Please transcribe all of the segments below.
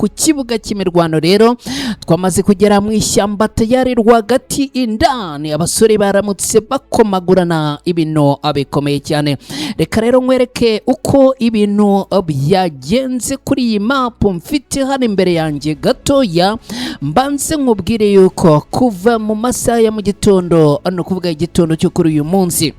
ku kibuga cy'imirwano rero twamaze kugera mu ishyamba tayari rwagati indani abasore baramutse bakomagurana ibintu bikomeye cyane. Reka rero nkwereke uko ibintu byagenze kuri iyi mapu mfite hano imbere yanjye gatoya. Mbanze nkubwire yuko kuva mu masaha ya mu gitondo, no kuvuga igitondo cyo kuri uyu munsi,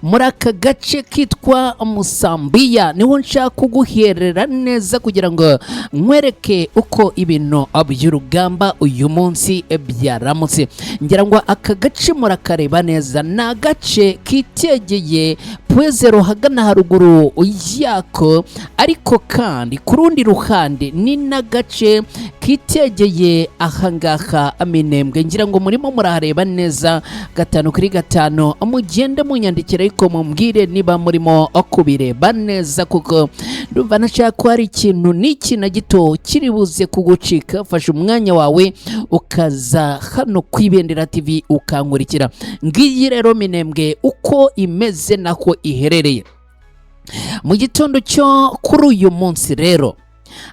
muri aka gace kitwa Musambiya niho nshaka kuguherera neza kugira ngo nkwereke uko ibintu by'urugamba uyu munsi byaramutse. Ngira ngo aka gace murakareba neza, ni agace kitegeye Pwezero hagana haruguru yako, ariko kandi ku rundi ruhande ni n'agace kitegeye ahangaha Minembwe. Ngira ngo murimo murahareba neza 5/5, mugende munyandikira ariko mumbwire niba murimo kubireba neza, kuko ndumva nashaka ko hari ikintu n'iki na gito kiri buze kugucika. Fasha umwanya wawe ukaza hano ku Ibendera TV ukankurikira. Ngiyi rero Minembwe uko imeze nako iherereye mu gitondo cyo kuri uyu munsi. Rero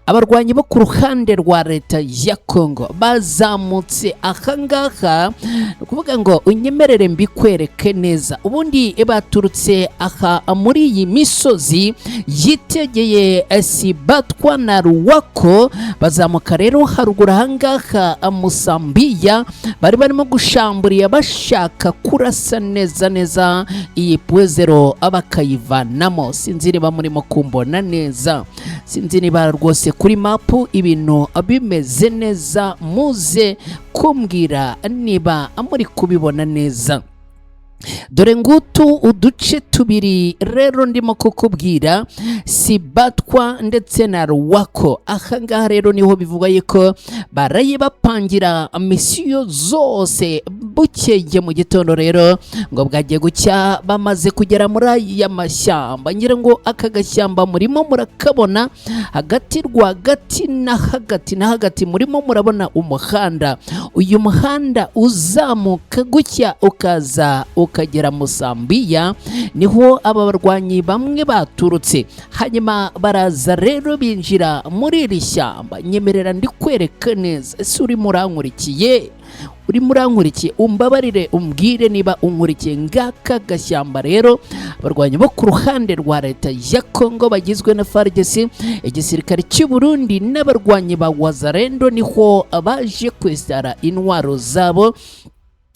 abarwanyi bo ku ruhande rwa leta ya Kongo bazamutse ahangaha, kuvuga ngo unyemerere mbikwereke neza. Ubundi baturutse aha muri iyi misozi yitegeye Sibatwa na Ruwako, bazamuka rero haruguru ahangaha Musambiya, bari barimo gushamburiya bashaka kurasa neza neza iyi Pwezero bakayivanamo. Sinzi niba murimo kumbona neza, sinzi niba rwose kuri mapu ibintu bimeze neza, muze kumbwira niba muri kubibona neza. Dore ngutu uduce tubiri rero ndimo kukubwira, Sibatwa ndetse na Ruwako. Ahangaha rero niho bivuga yuko baraye bapangira misiyo zose. Bukeye mu gitondo rero ngo bwagiye gucya, bamaze kugera muri aya mashyamba. Ngira ngo aka gashyamba murimo murakabona, hagati rwagati na hagati murimo murabona umuhanda. Uyu muhanda uzamuka gutya ukaza ukagera Musambiya, niho aba barwanyi bamwe baturutse. Hanyuma baraza rero binjira muri iri shyamba. Nyemerera ndikwereka neza. Ese urimo urankurikiye? Urimo urankurikiye? Umbabarire umbwire niba unkurikiye. Ngaka gashyamba rero abarwanyi bo ku ruhande rwa leta ya Kongo bagizwe na FARDC, igisirikare cy'u Burundi n'abarwanyi ba Wazalendo niho baje kwesara intwaro zabo.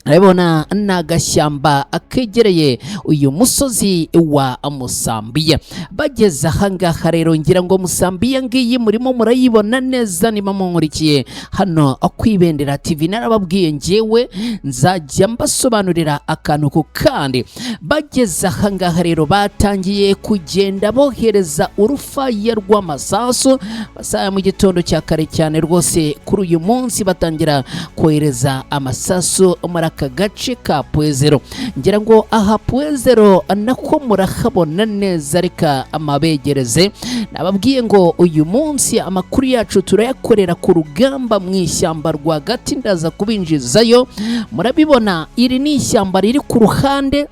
Urabona ni agashyamba akegereye uyu musozi wa Musambiya. Bageze ahangaha rero, ngira ngo Musambiya ngiyi murimo murayibona neza niba munkurikiye hano ku Ibendera TV. Narababwiye njyewe nzajya mbasobanurira akantu ku kandi. Bageze ahangaha rero batangiye kugenda bohereza urufaya rw'amasasu. Basaya mu gitondo cya kare cyane rwose kuri uyu munsi batangira kohereza amasasu muri aka gace ka Pwezero. Ngira ngo aha Pwezero nako murahabona neza, reka amabegereze. Nababwiye ngo uyu munsi amakuru yacu turayakorera ku rugamba mu ishyamba rwagati, ndaza kubinjizayo. Murabibona iri ni ishyamba riri ku ruhande,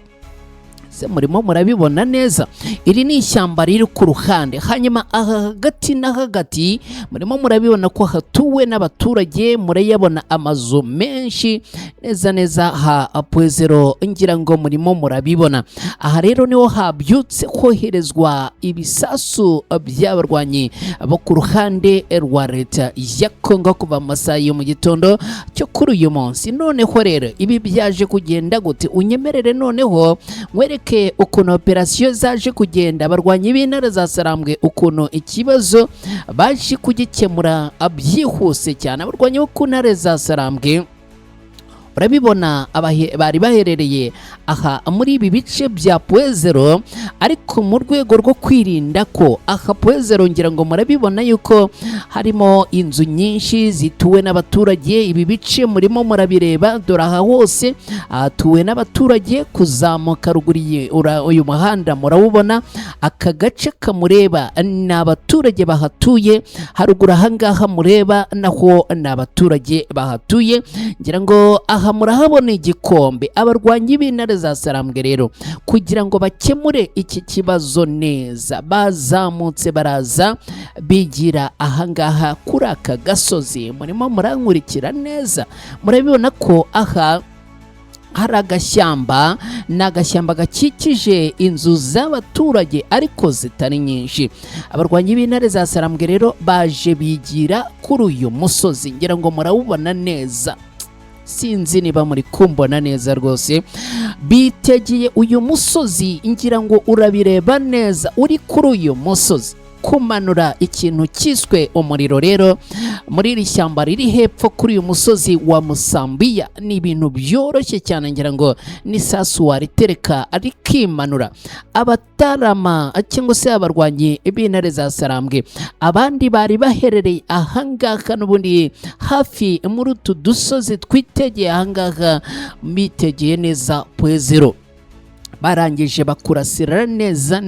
murimo murabibona neza. Iri ni ishyamba riri ku ruhande. Hanyuma hagati na hagati murimo murabibona ko hatuwe n'abaturage. Murayabona amazu menshi neza neza ha Pwezero. Ngira ngo murimo murabibona. Aha rero niho habyutse koherezwa ibisasu by'abarwanyi bo ku ruhande rwa leta ya Kongo kuva mu masaha yo mu gitondo cyo kuri uyu munsi. Noneho rero ibi byaje kugenda gute? Unyemerere noneho nkwereke ukuntu operasiyo zaje kugenda. Abarwanyi b'intare za Sarambwe ukuntu ikibazo baje kugikemura byihuse cyane. Abarwanyi bo ku ntare za Sarambwe urabibona bari baherereye aha muri ibi bice bya Pwezero, ariko mu rwego rwo kwirinda ko aha Pwezero, ngira ngo murabibona yuko harimo inzu nyinshi zituwe n'abaturage. Ibi bice murimo murabireba, dore aha hose hatuwe n'abaturage. Kuzamuka ruguriye uyu muhanda murawubona, aka gace kamureba ni abaturage bahatuye. Haruguru ahangaha mureba naho ni abaturage bahatuye. Ngira ngo aha aha murahabona igikombe. Abarwanyi b'intare za Sarambwe rero kugira ngo bakemure iki kibazo neza bazamutse baraza bigira ahangaha kuri aka gasozi. Murimo murankurikira neza, murabibona ko aha hari agashyamba, ni agashyamba gakikije inzu z'abaturage ariko zitari nyinshi. Abarwanyi b'intare za Sarambwe rero baje bigira kuri uyu musozi, ngira ngo murawubona neza, sinzi niba muri kumbona neza rwose. Bitegeye uyu musozi, ngira ngo urabireba neza uri kuri uyu musozi. Kumanura ikintu kiswe umuriro rero muri iri shyamba riri hepfo kuri uyu musozi wa Musambiya ni ibintu byoroshye cyane, ngira ngo ni sasu waritereka arikimanura. Abatarama cyangwa se abarwanyi b'intare za Sarambwe abandi bari baherereye ahangaha n'ubundi hafi muri utu dusozi twitegeye ahangaha, bitegeye neza Pwezero, barangije bakurasira neza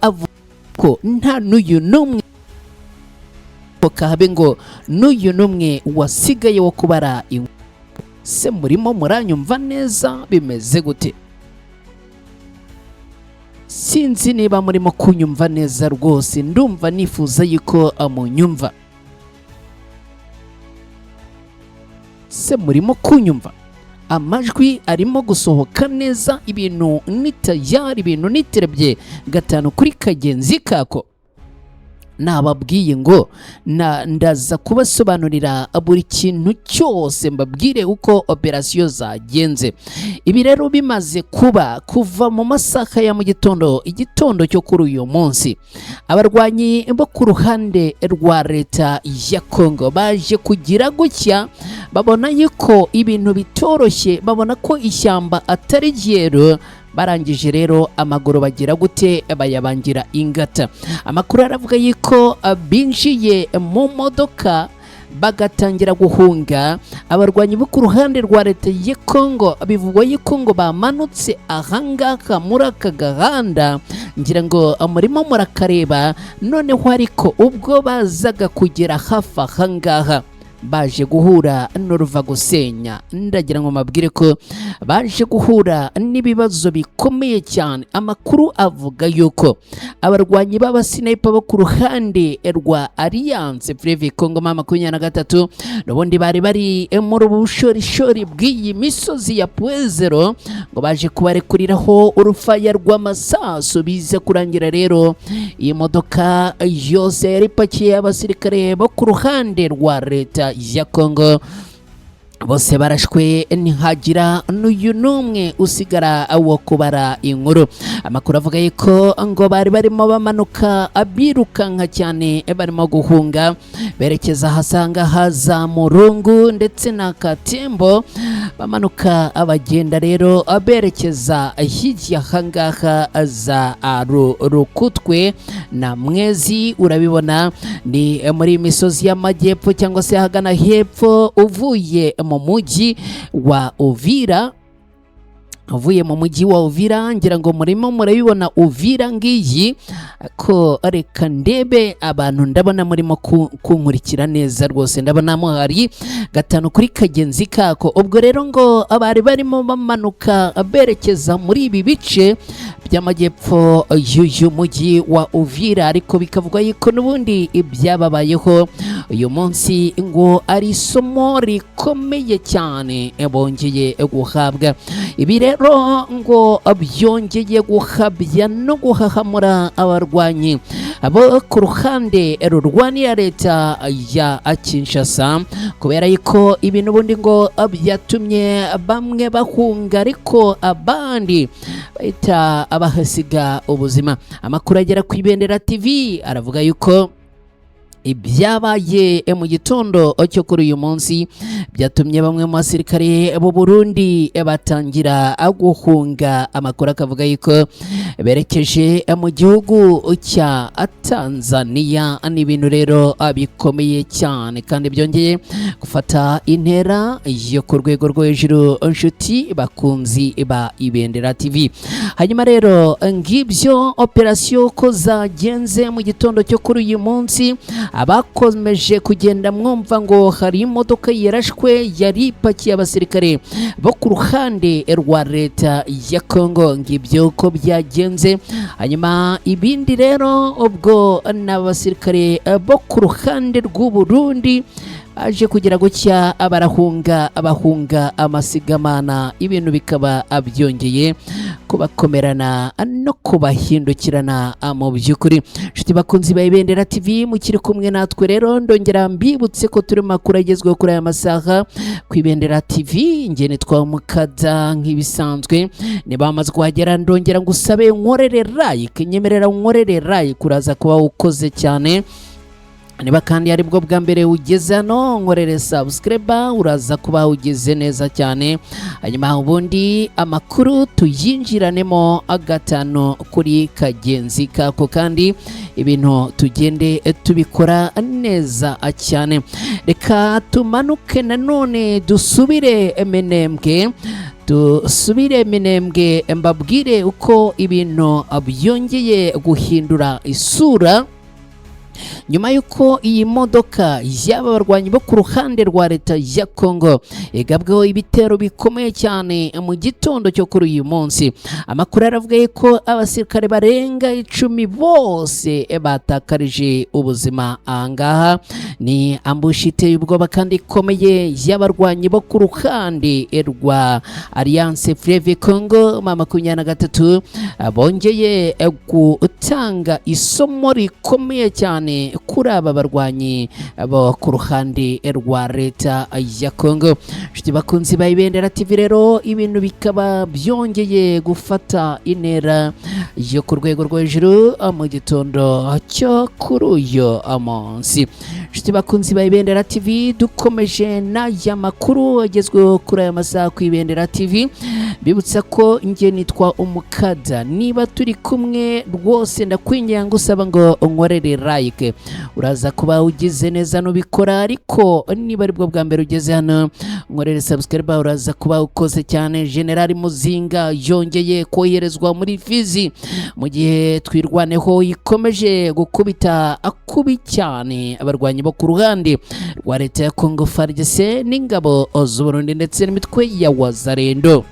avuga ko nta n'uyu n'umwe kabe ngo n'uyu n'umwe wasigaye wo kubara inkuru. Se murimo muranyumva neza bimeze gute? Sinzi niba murimo kunyumva neza rwose, ndumva nifuza yuko amunyumva. Se murimo kunyumva? Amajwi arimo gusohoka neza, ibintu ni tayari, ibintu niterebye gatanu kuri kagenzi kako. Nababwiye ngo ndaza kubasobanurira buri kintu cyose, mbabwire uko operasiyo zagenze. Ibi rero bimaze kuva mu masaha ya mu igitondo cyo kuri uyu munsi, abarwanyi bo ku ruhande rwa leta ya Kongo baje kugira gutya, babona yuko ibintu bitoroshye, babona ko ishyamba atari ryero. Barangije rero amaguru bagira gute, bayabangira ingata. Amakuru aravuga yuko binjiye mu modoka bagatangira guhunga. Abarwanyi bo ku ruhande rwa leta ya Kongo bivugwa yuko ngo bamanutse ahangaha muri aka gahanda, ngira ngo murimo murakareba noneho, ariko ubwo bazaga kugera hafi ahangaha baje guhura n'uruva gusenya. Ndagira ngo mabwire ko baje guhura n'ibibazo bikomeye cyane. Amakuru avuga yuko abarwanyi b'abasniper bo ku ruhande rwa Alliance Fleuve Congo 23 n'ubundi bari muri ubushorishori bw'iyi misozi ya Pwezero, ngo baje kubarekuriraho urufaya rw'amasasu. Bize kurangira rero iyi modoka yose yari ipakiye abasirikare bo ku ruhande rwa leta ya Kongo, bose barashwe ntihagira n'uyu n'umwe usigara wo kubara inkuru. Amakuru avuga yuko ngo bari barimo bamanuka abirukanka cyane, barimo guhunga berekeza ahasanga haza Murungu ndetse na Katembo, bamanuka abagenda rero berekeza hirya hangaha za Rukutwe na Mwezi. Urabibona ni muri imisozi y'amajyepfo cyangwa se hagana hepfo uvuye mu mujyi wa Uvira. Avuye mu mujyi wa Uvira, ngira ngo murimo murabibona Uvira ngiyi ko. Reka ndebe abantu, ndabona murimo kunkurikira neza rwose, ndabona hari gatanu kuri kagenzi kako. Ubwo rero ngo abari barimo bamanuka berekeza muri ibi bice by'amajyepfo y'uyu mujyi wa Uvira, ariko bikavugwa yuko n'ubundi ibyababayeho uyu munsi ngo ari isomo rikomeye cyane bongeye guhabwa. Ibi rero ngo byongeye guhabya no guhahamura abarwanyi abo ku ruhande rurwanira leta ya Kinshasa, kubera yuko ibintu ubundi ngo byatumye bamwe bahunga, ariko abandi bahita abahasiga ubuzima. Amakuru agera ku Ibendera TV aravuga yuko ibyabaye mu gitondo cyo kuri uyu munsi byatumye bamwe mu basirikare b'u Burundi batangira guhunga. Amakuru akavuga yuko berekeje mu gihugu cya Tanzania. Ni ibintu rero bikomeye cyane kandi byongeye gufata intera yo ku rwego rwo hejuru, inshuti bakunzi ba Ibendera TV. Hanyuma rero ngibyo operasiyo ko zagenze mu gitondo cyo kuri uyu munsi. Abakomeje kugenda mwumva ngo hari imodoka yarashwe yari ipakiye abasirikare bo ku ruhande rwa leta ya Kongo. Ngibyo ko byagenze. Hanyuma ibindi rero ubwo n'abasirikare bo ku ruhande rw'u Burundi aje kugira gutya abahunga amasigamana, ibintu bikaba byongeye kubakomerana no kubahindukirana mu by'ukuri. Nshuti bakunzi ba Ibendera TV mukiri kumwe natwe rero, ndongera mbibutse ko turi makuru agezweho kuri aya masaha ku Ibendera TV. Nge nitwa Mukada nk'ibisanzwe, niba bamaze kuhagera ndongera ngusabe nkorere like, nyemerera nkorere like, uraza kuba ukoze cyane. Niba kandi ari bwo bwa mbere ugeze hano nkorere subscribe, uraza kuba ugeze neza cyane. Hanyuma ubundi amakuru tuyinjiranemo agatano kuri kagenzi kako, kandi ibintu tugende tubikora neza cyane. Reka tumanuke nanone dusubire Minembwe mbabwire uko ibintu byongeye guhindura isura nyuma yuko iyi modoka y'aba barwanyi bo ku ruhande rwa leta ya Kongo igabweho ibitero bikomeye cyane mu gitondo cyo kuri uyu munsi. Amakuru aravuga ko abasirikare barenga 10 bose batakarije ubuzima. Angaha ni ambush iteye ubwoba kandi ikomeye y'abarwanyi bo ku ruhande rwa Alliance Fleuve Congo M23 bongeye gutanga isomo rikomeye cyane kuri aba barwanyi bo ku ruhande rwa leta ya Kongo. Nshuti bakunzi ba Ibendera TV rero ibintu bikaba byongeye gufata intera yo ku rwego rwo hejuru mu gitondo cyo kuri uyu munsi. Nshuti bakunzi ba Ibendera TV dukomeje n'aya makuru agezweho kuri aya masaha ku Ibendera TV. Bibutsa ko nge nitwa Umukada, niba turi kumwe rwose ndakwinginga ngusaba ngo unkorere like, uraza kuba ugize neza nubikora. Ariko niba ari bwo bwa mbere ugeze hano nkorere subscribe, uraza kuba ukoze cyane. General Muzinga yongeye koherezwa muri Fizi mu gihe twirwaneho ikomeje gukubita akubi cyane abarwanyi bo ku ruhande rwa leta ya Kongo FARDC n'ingabo z'u Burundi ndetse n'imitwe ya Wazalendo.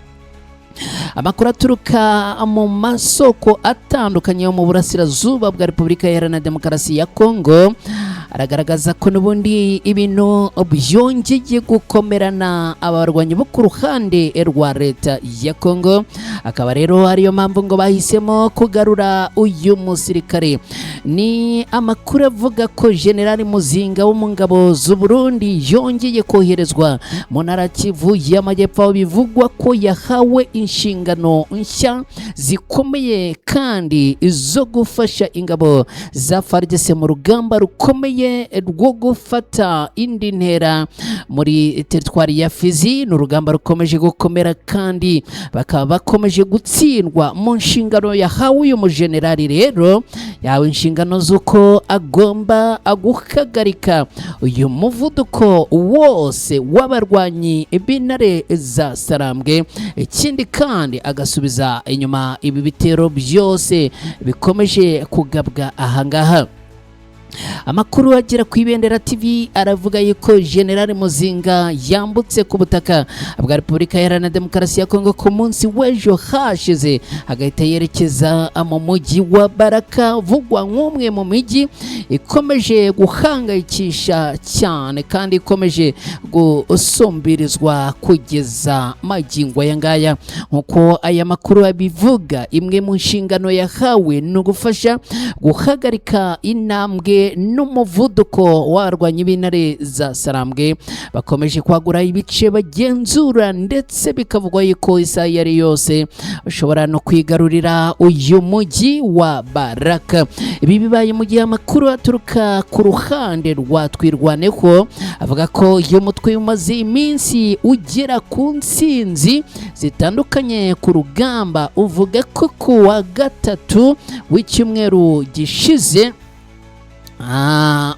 Amakuru aturuka mu masoko atandukanye yo mu burasirazuba bwa Repubulika Iharanira Demokarasi ya Kongo aragaragaza ko n'ubundi ibintu byongeye gukomerana abarwanyi bo ku ruhande rwa leta ya Kongo. Akaba rero ariyo mpamvu ngo bahisemo kugarura uyu musirikare. Ni amakuru avuga ko General Muzinga wo mu ngabo z'u Burundi yongeye koherezwa mu ntara Kivu y'Amajyepfo, bivugwa ko yahawe inshingano nshya zikomeye kandi zo gufasha ingabo za FARDC mu rugamba rukomeye rwo gufata indi ntera muri teritwari ya Fizi. N'urugamba rukomeje gukomera kandi bakaba bakomeje gutsindwa mu nshingano yahawe uyu mujenerali. Rero yawe inshingano z'uko agomba guhagarika uyu muvuduko wose w'abarwanyi b'intare za Sarambwe, ikindi kandi agasubiza inyuma ibi bitero byose bikomeje kugabwa ahangaha. Amakuru agera ku Ibendera TV aravuga yuko General Muzinga yambutse ku butaka bwa Repubulika Iharanira Demokarasi ya Kongo ku munsi w'ejo hashize, agahita yerekeza mu mujyi wa Baraka, vugwa nk'umwe mu mijyi ikomeje guhangayikisha cyane kandi ikomeje gusumbirizwa kugeza magingo aya ngaya. Nkuko aya makuru abivuga, imwe mu nshingano yahawe no gufasha guhagarika intambwe n'umuvuduko w'abarwanyi b'intare za Sarambwe bakomeje kwagura ibice bagenzura, ndetse bikavugwa yuko isaha iyo ari yose bashobora no kwigarurira uyu mujyi wa Baraka. Ibi bibaye mu gihe amakuru aturuka ku ruhande rwa Twirwaneho avuga ko uyu mutwe umaze iminsi ugera ku ntsinzi zitandukanye ku rugamba. Uvuga ko ku wa gatatu w'icyumweru gishize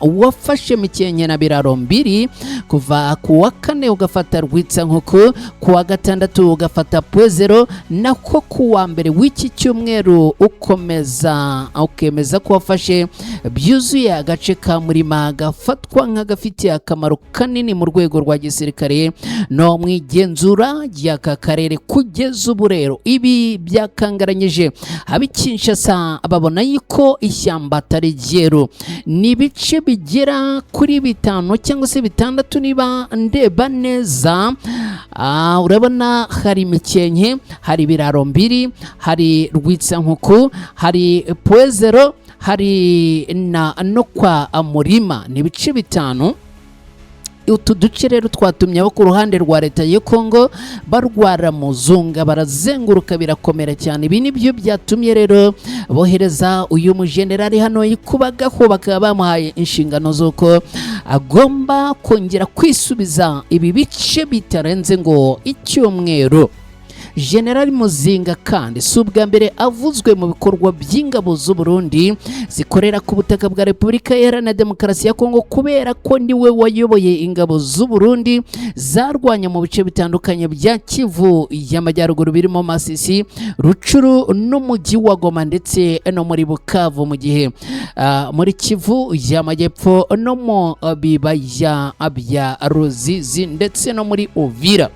wafashe Mikenke na Biraro mbiri, kuva ku wa kane ugafata Rwitsankoko, ku wa gatandatu ugafata Pwezero, nako ku wa mbere w'iki cyumweru ukemeza ko wafashe byuzuye agace ka Murima gafatwa nk'agafitiye akamaro kanini mu rwego rwa gisirikare no mu igenzura ry'aka karere. Kugeza ubu rero ibi byakangaranyije ab'Kinshasa, babona yuko ishyamba atari ryeru. Ni ibice bigera kuri 5 cyangwa se 6 niba ndeba neza. Urabona hari Mikenke, hari Biraro mbiri, hari Rwitsankoko, hari Pwezero, hari no kwa Murima. Ni ibice 5. Utu duce rero twatumye abo ku ruhande rwa leta ya Kongo barwara muzunga, barazenguruka birakomera cyane. Ibi nibyo byatumye rero bohereza uyu mujenerali hano yikubagaho, bakaba bamuhaye inshingano z'uko agomba kongera kwisubiza ibi bice bitarenze ngo icyumweru. General Muzinga kandi si ubwa mbere avuzwe mu bikorwa by'ingabo z'u Burundi zikorera ku butaka bwa Repubulika Iharanira Demokarasi ya Kongo, kubera ko niwe wayoboye ingabo z'u Burundi zarwanya mu bice bitandukanye bya Kivu y'Amajyaruguru birimo Masisi, Rucuru n'umujyi wa Goma ndetse no muri Bukavu, mu gihe muri Kivu y'Amajyepfo no mu bibaya bya Ruzizi ndetse no muri Uvira.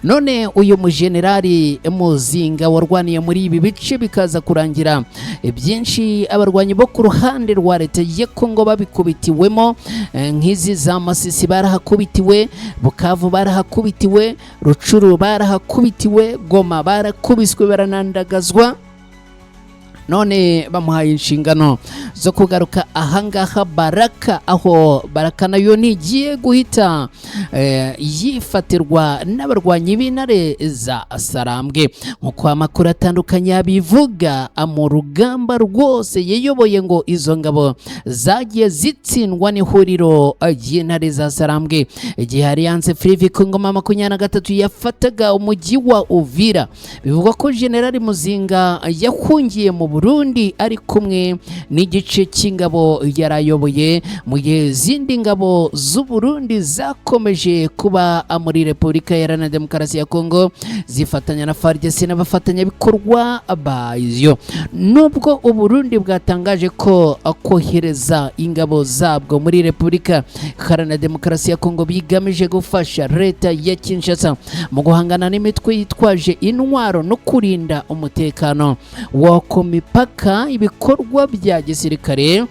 None uyu mujenerali Muzinga warwaniye muri ibi bice bikaza kurangira byinshi abarwanyi bo ku ruhande rwa leta ya Kongo babikubitiwemo, nk'izi za Masisi barahakubitiwe, Bukavu barahakubitiwe, Rucuru barahakubitiwe, Goma barakubiswe baranandagazwa. None bamuhaye inshingano zo kugaruka ahangaha Baraka, aho Baraka nayo ntigiye guhita yifatirwa n'abarwanyi b'intare za Sarambwe. Nkuko amakuru atandukanye abivuga, mu rugamba rwose yayoboye ngo izo ngabo zagiye zitsindwa n'ihuriro ry'intare za Sarambwe igihe Alliance Fleuve Congo 23 yafataga umujyi wa Uvira. Bivugwa ko General Muzinga yahungiye mu Burundi ari kumwe n'igice cy'ingabo yarayoboye, mu gihe zindi ngabo z'u Burundi zakomeje kuba muri Repubulika Iharanira Demokarasi ya Kongo zifatanya na FARDC n'abafatanyabikorwa bayo. Nubwo u Burundi bwatangaje ko kohereza ingabo zabwo muri Repubulika Iharanira Demokarasi ya Kongo bigamije gufasha leta ya Kinshasa mu guhangana n'imitwe yitwaje intwaro no kurinda umutekano wo ku mipaka, ibikorwa bya gisirikare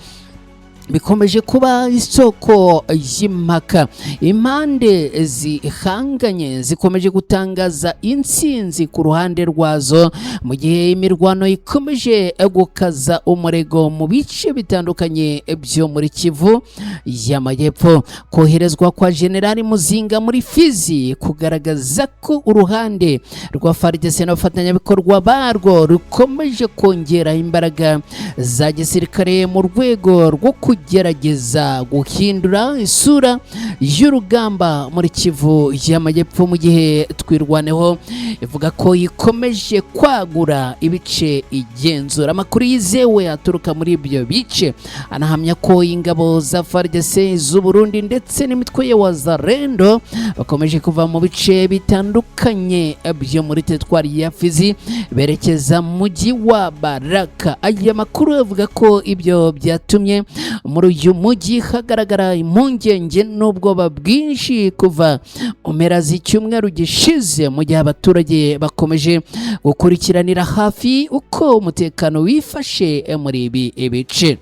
bikomeje kuba isoko y'impaka. Impande zihanganye zikomeje gutangaza intsinzi ku ruhande rwazo, mu gihe imirwano ikomeje gukaza umurego mu bice bitandukanye byo muri Kivu y'Amajyepfo. Koherezwa kwa General Muzinga muri Fizi kugaragaza ko uruhande rwa FARDC n'abafatanyabikorwa barwo rukomeje kongera imbaraga za gisirikare mu rwego rwo gerageza guhindura isura y'urugamba muri Kivu y'Amajyepfo, mu gihe Twirwaneho ivuga ko ikomeje kwagura ibice igenzura. Amakuru yizewe aturuka muri ibyo bice anahamya ko ingabo za FARDC z'u Burundi ndetse n'imitwe ya Wazalendo bakomeje kuva mu bice bitandukanye byo muri teritwari ya Fizi berekeza mu mujyi wa Baraka. Aya makuru avuga ko ibyo byatumye muri uyu mujyi hagaragara impungenge n'ubwoba bwinshi kuva mu mpera z'icyumweru gishize, mu gihe abaturage bakomeje gukurikiranira hafi uko umutekano wifashe muri ibi bice.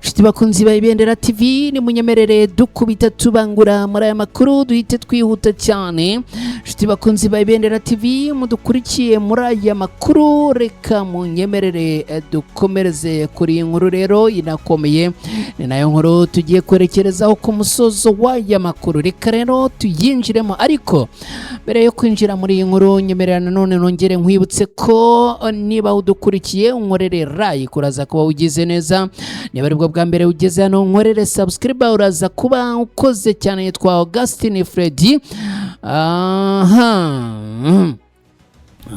Shiti bakunzi ba Ibendera TV ni munyemerere dukubita tubangura muri aya makuru duhite twihuta cyane. Shiti bakunzi ba Ibendera TV mudukurikiye muri aya makuru, reka munyemerere dukomereze kuri inkuru rero inakomeye, ni nayo nkuru tugiye kwerekerezaho ku musozo w'aya makuru. Reka rero tuyinjiremo, ariko mbere yo kwinjira muri iyi nkuru nyemerera nanone nongere nkwibutse ko niba udukurikiye unkorere like uraza kuba ugize neza, niba aribwo bwa mbere ugeze hano nkorere subscribe uraza kuba ukoze cyane. Yitwa Augustin Freddy.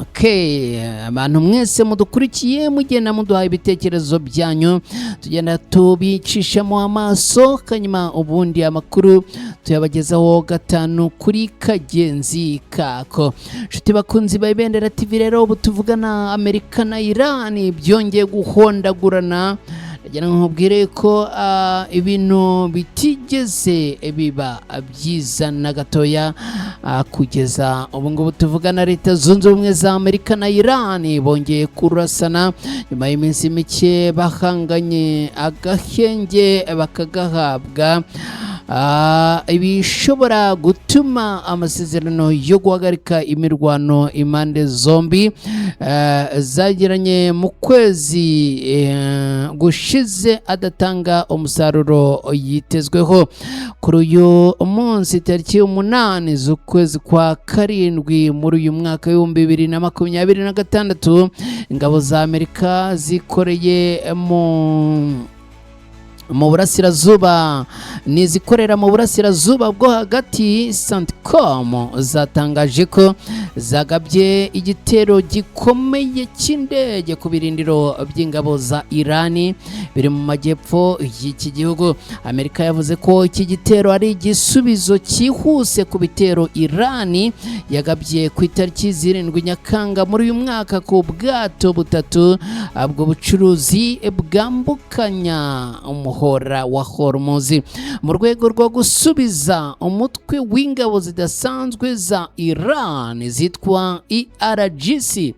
Okay, abantu mwese mudukurikiye mugenda muduha ibitekerezo byanyu, tugenda tubicishamo amaso, kanyuma ubundi amakuru tuyabagezaho gatanu kuri kagenzi kako. Shuti bakunzi ba Ibendera TV rero ubu tuvugana Amerika na Iran byongeye guhondagurana. Ndagira nkubwire ko ibintu bitigeze biba byiza na gatoya kugeza ubu ngubu tuvugana. Leta Zunze Ubumwe za Amerika na Iran bongeye kurasana nyuma y'iminsi mike bahanganye agahenge bakagahabwa, ibishobora gutuma amasezerano yo guhagarika imirwano impande zombi zagiranye mu kwezi gushize adatanga umusaruro yitezweho. Kuri uyu munsi tariki 8 z'ukwezi kwa karindwi muri uyu mwaka w'2026 ingabo za Amerika zikoreye mu burasirazuba nizikorera mu burasirazuba bwo hagati CENTCOM zatangaje ko zagabye igitero gikomeye cy'indege ku birindiro by'ingabo za Irani biri mu majyepfo y'iki gihugu. Amerika yavuze ko iki gitero ari igisubizo cyihuse ku bitero Irani yagabye ku itariki 7 Nyakanga muri uyu mwaka ku bwato butatu bwo bucuruzi bwambukanya umuhora wa Hormuz mu rwego rwo gusubiza umutwe w'ingabo zidasanzwe za Iran zitwa IRGC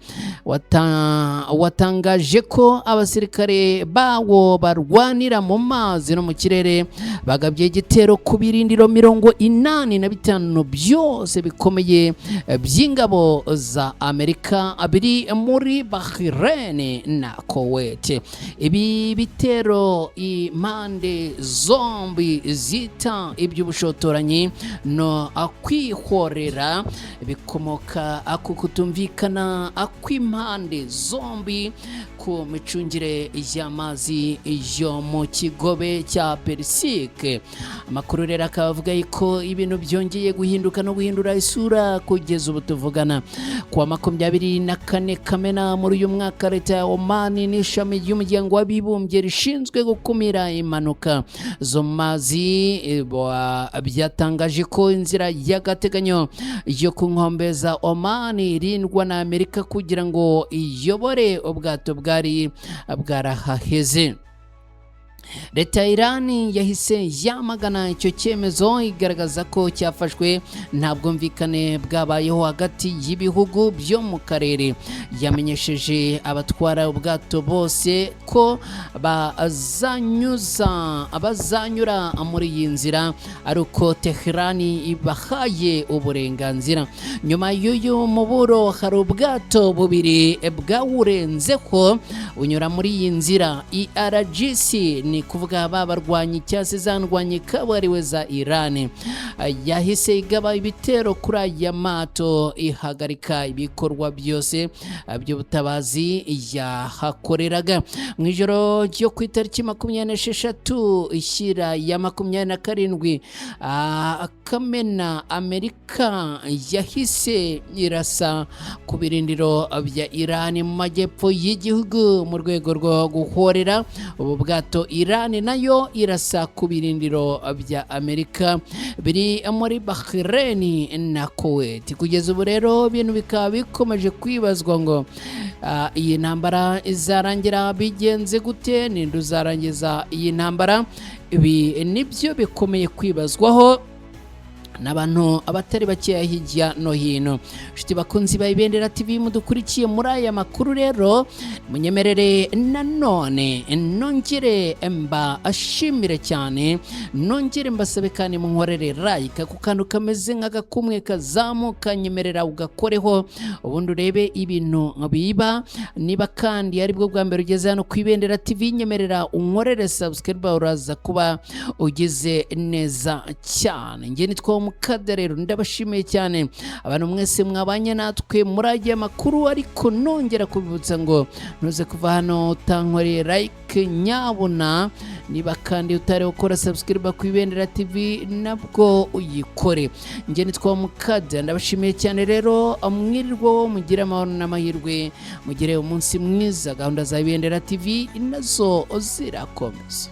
watangaje ko abasirikare bawo barwanira mu mazi no mu kirere bagabye igitero ku birindiro 85 byose bikomeye by'ingabo za Amerika biri muri Bahrain na Kuwait. Ibi bitero impande zombi zita iby'ubushotoranyi no akwihorera bikomoka akukutumvikana akw'impande zombi ku micungire y'amazi yo mu kigobe cya Persike. Amakuru rero akavuga ko ibintu byongeye guhinduka no guhindura isura kugeza ubu tuvugana kuwa 24 Kamena muri uyu mwaka. Leta ya Oman n'ishami ry'umuryango w'abibumbye rishinzwe gukumira impanuka zo mazi byatangaje ko inzira y'agateganyo yo ku nkombe za Oman irindwa na Amerika kugira ngo iyobore ubwato bwari bwarahaheze. Leta ya Iran yahise yamagana icyo cyemezo igaragaza ko cyafashwe nta bwumvikane bwabayeho hagati y'ibihugu byo mu karere. Yamenyesheje abatwara ubwato bose ko bazanyura muri iyi nzira ari uko Tehran ibahaye uburenganzira. Nyuma y'uyu muburo hari ubwato bubiri bwawurenzeho unyura muri iyi nzira. IRGC ni kuvuga babarwanyi cyase zandwanye kabariwe za Iran yahise igaba ibitero kuri aya mato ihagarika ibikorwa byose by'ubutabazi yahakoreraga. Mu ijoro ryo ku itariki 26 ishyira ya 27 Kamena Amerika yahise irasa ku birindiro bya Iran mu majyepfo y'igihugu mu rwego rwo guhorera ubu bwato. Iran nayo irasa ku birindiro bya Amerika biri muri Bahrain na Kuwait. Kugeza ubu rero ibintu bikaba bikomeje kwibazwa ngo iyi ntambara izarangira bigenze gute, ninde uzarangiza iyi ntambara? Ibi nibyo bikomeye kwibazwaho n'abantu abatari bakeya hirya no hino. Nshuti bakunzi ba Ibendera TV mudukurikiye muri aya makuru rero, munyemerere nanone nongere mba ashimire cyane, nongere mbasabe kandi munkorere like ku kantu kameze nk'agakumwe kazamuka, nyemerera ugakoreho ubundi urebe ibintu biba. Niba kandi ari bwo bwa mbere ugeze hano ku Ibendera TV, nyemerera unkorere subscribe, uraza kuba ugize neza cyane. Nge nitwa Mukada rero, ndabashimiye cyane abantu mwese mwabanye natwe muri aya makuru, ariko nongera kubibutsa ngo ntuze kuva hano utankoreye like nyabuna. Niba kandi utari ukora subscribe ku Ibendera TV nabwo uyikore. Nge nitwa Mukada, ndabashimiye cyane rero, mwirirwa mugira amahoro n'amahirwe, mugire umunsi mwiza. Gahunda za Ibendera TV nazo zirakomeza.